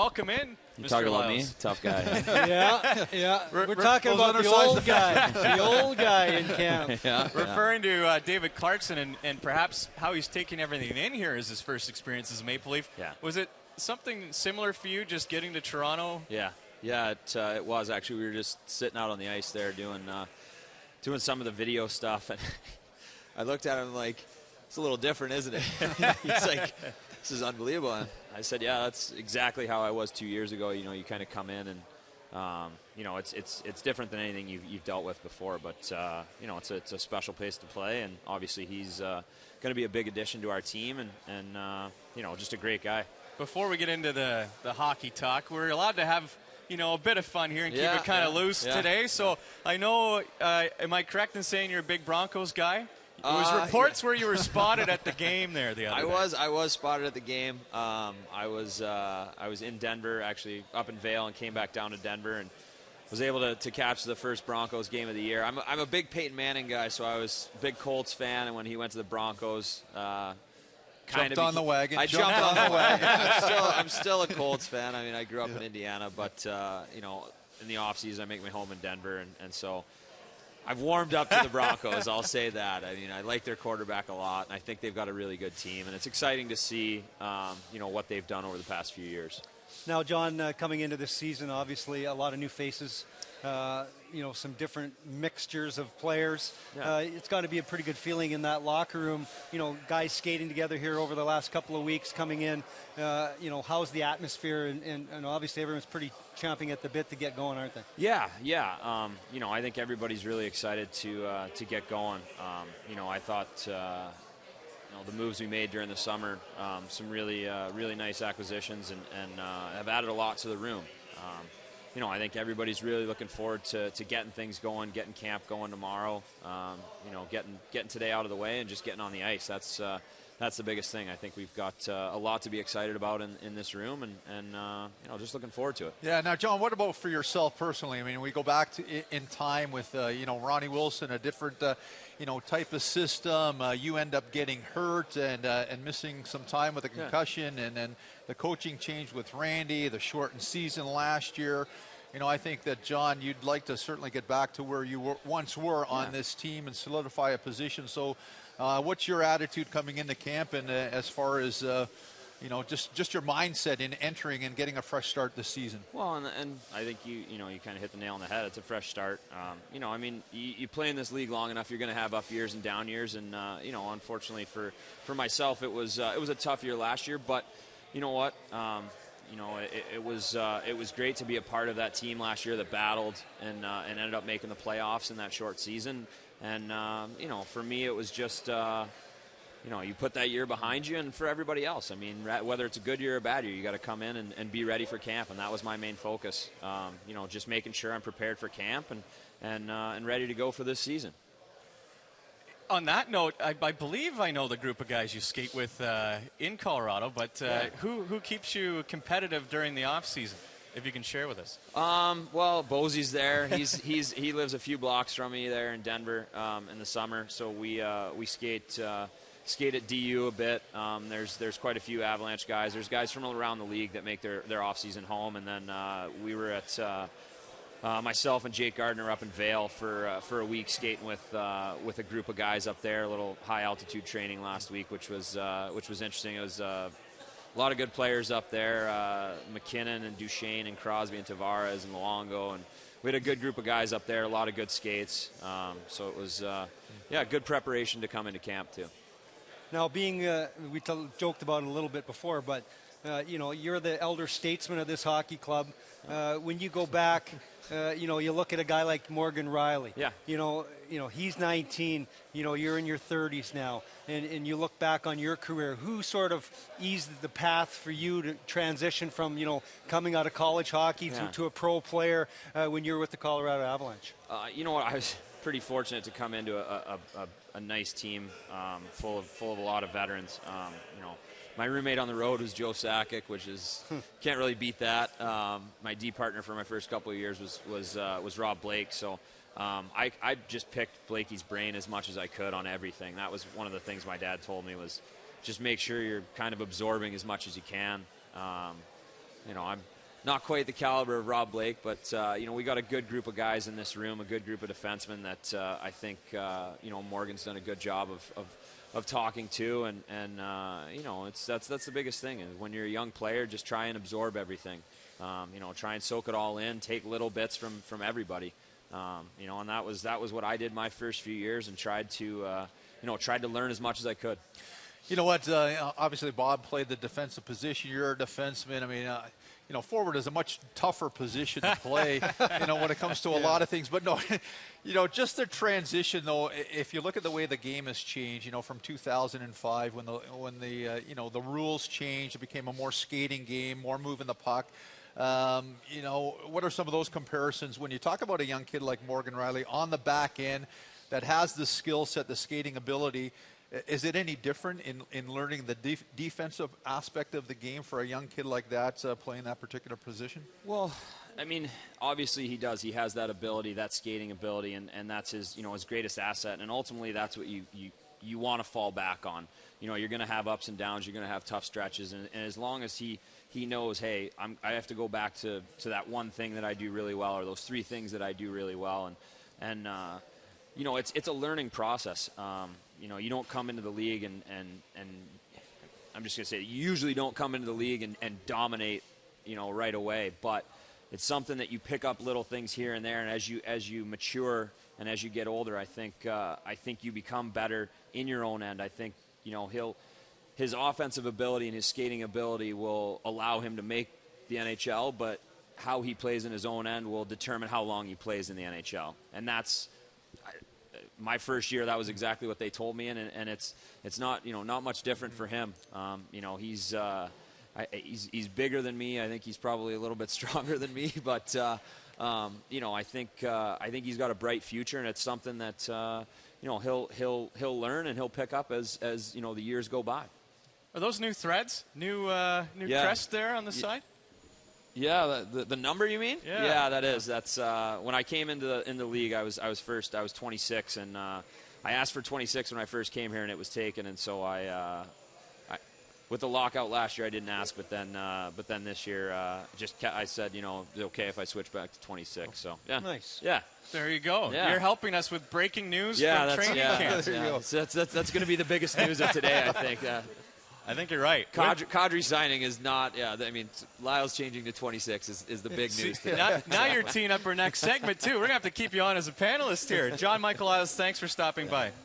welcome in. You Mr. talking about Liles. me? Tough guy. Yeah. We're talking about the old guy. The old guy in camp. Referring to David Clarkson and perhaps how he's taking everything in here as his first experience as a Maple Leaf. Yeah. Was it something similar for you, just getting to Toronto? Yeah, it was actually. We were just sitting out on the ice there doing some of the video stuff, and I looked at him like, it's a little different, isn't it? He's like, this is unbelievable. And I said, yeah, that's exactly how I was 2 years ago. You know, you kind of come in and, you know, it's different than anything you've dealt with before. But, you know, it's a special place to play. And obviously he's going to be a big addition to our team and you know, just a great guy. Before we get into the hockey talk, we're allowed to have, you know, a bit of fun here and keep it kind of loose today. So I know, am I correct in saying you're a big Broncos guy? There was reports where you were spotted at the game there the other day. I was spotted at the game. I was in Denver, actually up in Vail, and came back down to Denver and was able to catch the first Broncos game of the year. I'm a big Peyton Manning guy, so I was a big Colts fan, and when he went to the Broncos, jumped on the wagon. I jumped on the wagon. I'm still a Colts fan. I mean, I grew up in Indiana, but you know, in the off season, I make my home in Denver, and so I've warmed up to the Broncos. I'll say that. I mean, I like their quarterback a lot, and I think they've got a really good team, and it's exciting to see, you know, what they've done over the past few years. Now, John, coming into this season, obviously a lot of new faces. You know, some different mixtures of players. Yeah. It's got to be a pretty good feeling in that locker room. You know, guys skating together here over the last couple of weeks coming in. You know, how's the atmosphere? And obviously everyone's pretty champing at the bit to get going, aren't they? Yeah. You know, I think everybody's really excited to get going. You know, I thought you know, the moves we made during the summer, some really nice acquisitions, and have added a lot to the room. You know, I think everybody's really looking forward to getting things going, getting camp going tomorrow. You know, getting today out of the way and just getting on the ice. That's the biggest thing. I think we've got a lot to be excited about in this room, and you know, just looking forward to it. Yeah. Now, John, what about for yourself personally? I mean, we go back to in time with you know, Ronnie Wilson, a different you know, type of system. You end up getting hurt and missing some time with a concussion, and then the coaching change with Randy, the shortened season last year. You know, I think that, John, you'd like to certainly get back to where you once were on this team and solidify a position. So what's your attitude coming into camp, and as far as you know, just your mindset in entering and getting a fresh start this season? Well, and I think you know, you kind of hit the nail on the head. It's a fresh start. You know, I mean, you play in this league long enough, you're going to have up years and down years. And you know, unfortunately for myself, it was a tough year last year. But you know what? You know, it was great to be a part of that team last year that battled and ended up making the playoffs in that short season. And you know, for me, it was just you know, you put that year behind you, and for everybody else, I mean, whether it's a good year or a bad year, you got to come in and be ready for camp, and that was my main focus. You know, just making sure I'm prepared for camp and ready to go for this season. On that note, I believe I know the group of guys you skate with in Colorado, but who keeps you competitive during the off season, if you can share with us? Well, Bosey's there. He lives a few blocks from me there in Denver in the summer, so we skate at DU a bit. There's quite a few Avalanche guys. There's guys from around the league that make their off season home, and then we were at myself and Jake Gardner up in Vail for a week skating with a group of guys up there, a little high altitude training last week, which was interesting. It was a lot of good players up there, McKinnon and Duchesne and Crosby and Tavares and Luongo, and we had a good group of guys up there, a lot of good skates. So it was good preparation to come into camp too. Now, being we joked about it a little bit before, but you know, you're the elder statesman of this hockey club. When you go back, you know, you look at a guy like Morgan Riley. Yeah. You know, he's 19. You know, you're in your 30s now, and you look back on your career. Who sort of eased the path for you to transition from, you know, coming out of college hockey to a pro player when you were with the Colorado Avalanche? You know what? I was pretty fortunate to come into a nice team full of a lot of veterans. You know, my roommate on the road was Joe Sakic, which is can't really beat that. My D partner for my first couple of years was Rob Blake. So I just picked Blakey's brain as much as I could on everything. That was one of the things my dad told me, was just make sure you're kind of absorbing as much as you can. I'm not quite the caliber of Rob Blake, but we got a good group of guys in this room, a good group of defensemen that I think Morgan's done a good job of talking to, and that's the biggest thing. Is when you're a young player, just try and absorb everything. Try and soak it all in, take little bits from everybody. And that was what I did my first few years, and tried to learn as much as I could. You know what? Obviously, Bob played the defensive position. You're a defenseman. I mean, forward is a much tougher position to play, when it comes to a lot of things. But no, just the transition, though, if you look at the way the game has changed, from 2005 when the rules changed, it became a more skating game, more moving the puck. What are some of those comparisons when you talk about a young kid like Morgan Riley on the back end that has the skill set, the skating ability? Is it any different in learning the defensive aspect of the game for a young kid like that playing that particular position? Well, I mean, obviously he does. He has that ability, that skating ability, and that's his greatest asset. And ultimately, that's what you want to fall back on. You're going to have ups and downs. You're going to have tough stretches, and as long as he knows, hey, I have to go back to that one thing that I do really well, or those three things that I do really well, and it's a learning process. You don't come into the league and I'm just going to say, you usually don't come into the league and dominate, right away. But it's something that you pick up little things here and there, and as you mature and as you get older, I think you become better in your own end. I think his offensive ability and his skating ability will allow him to make the NHL, but how he plays in his own end will determine how long he plays in the NHL, and that's. My first year, that was exactly what they told me, and it's not not much different for him. He's bigger than me. I think he's probably a little bit stronger than me, but I think he's got a bright future, and it's something that he'll learn and he'll pick up as the years go by. Are those new threads? New crest there on the side? Yeah, the number you mean? Yeah, that is. That's when I came into the league. I was 26, and I asked for 26 when I first came here, and it was taken. And so I with the lockout last year, I didn't ask, but then this year, I said, it's okay if I switch back to 26. So yeah, nice. Yeah, there you go. Yeah. You're helping us with breaking news from training camp. There you go. So that's going to be the biggest news of today, I think. I think you're right. Kadri signing is not, I mean, Liles changing to 26 is the big news today. Now you're teeing up our next segment, too. We're going to have to keep you on as a panelist here. John-Michael Liles, thanks for stopping by.